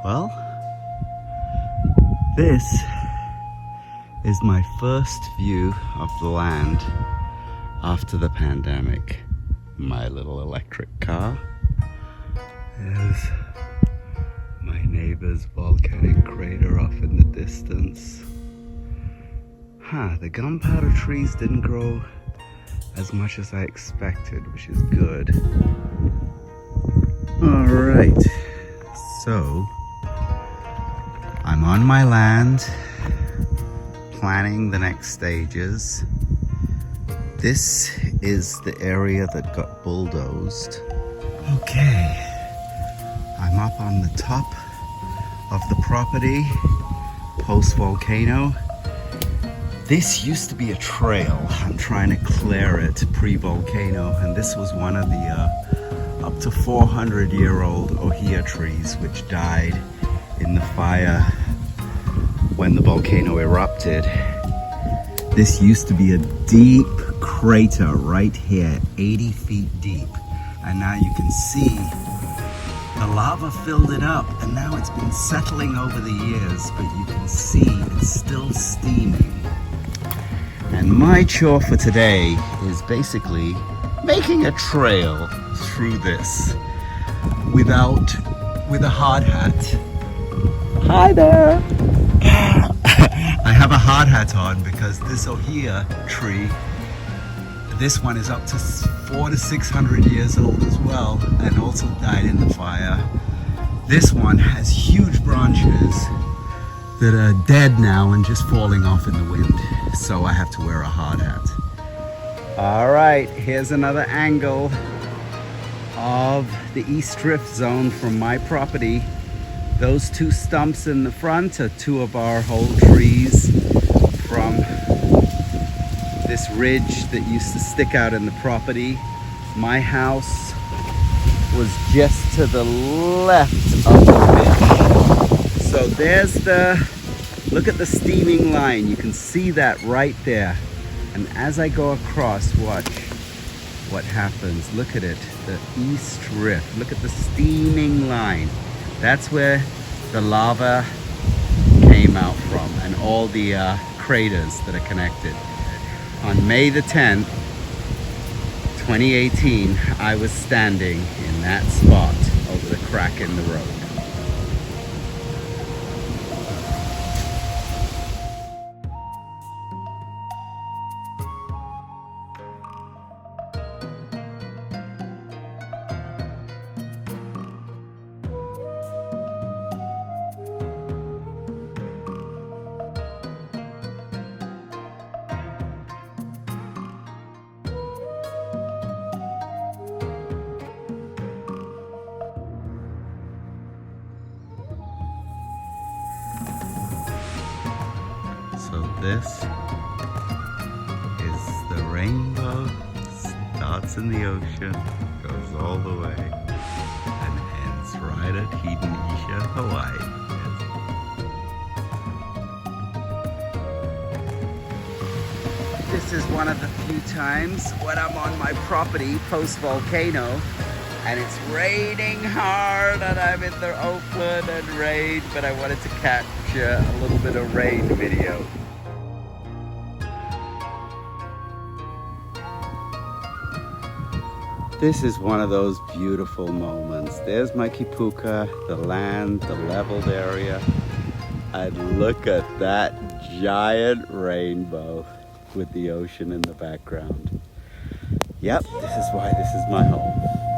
Well, this is my first view of the land after the pandemic. My little electric car. There's my neighbor's volcanic crater off in the distance. The gunpowder trees didn't grow as much as I expected, which is good. All right, so I'm on my land, planning the next stages. This is the area that got bulldozed. Okay, I'm up on the top of the property, Post-Volcano. This used to be a trail. I'm trying to clear it pre-volcano, and this was one of the up to 400-year-old ohia trees which died in the fire when the volcano erupted. This used to be a deep crater right here, 80 feet deep, and now you can see the lava filled it up, and now it's been settling over the years, but you can see it's still steaming. And my chore for today is basically making a trail through this with a hard hat. Hi there! I have a hard hat on because this ohia tree, this one is up to 400 to 600 years old as well, and also died in the fire. This one has huge branches that are dead now and just falling off in the wind, so I have to wear a hard hat. All right, here's another angle of the East Drift Zone from my property. Those two stumps in the front are two of our whole trees from this ridge that used to stick out in the property. My house was just to the left of the ridge. So there's look at the steaming line. You can see that right there. And as I go across, watch what happens. Look at it, the East Rift. Look at the steaming line. That's where the lava came out from, and all the craters that are connected. On May the 10th, 2018, I was standing in that spot over the crack in the road. So this is the rainbow, starts in the ocean, goes all the way, and ends right at Hedonisia, Hawaii. This is one of the few times when I'm on my property, Post-Volcano, and it's raining hard, and I'm in the open and rain, but I wanted to capture a little bit of rain video. This is one of those beautiful moments. There's my kipuka, the land, the leveled area, and look at that giant rainbow with the ocean in the background. Yep, this is why this is my home.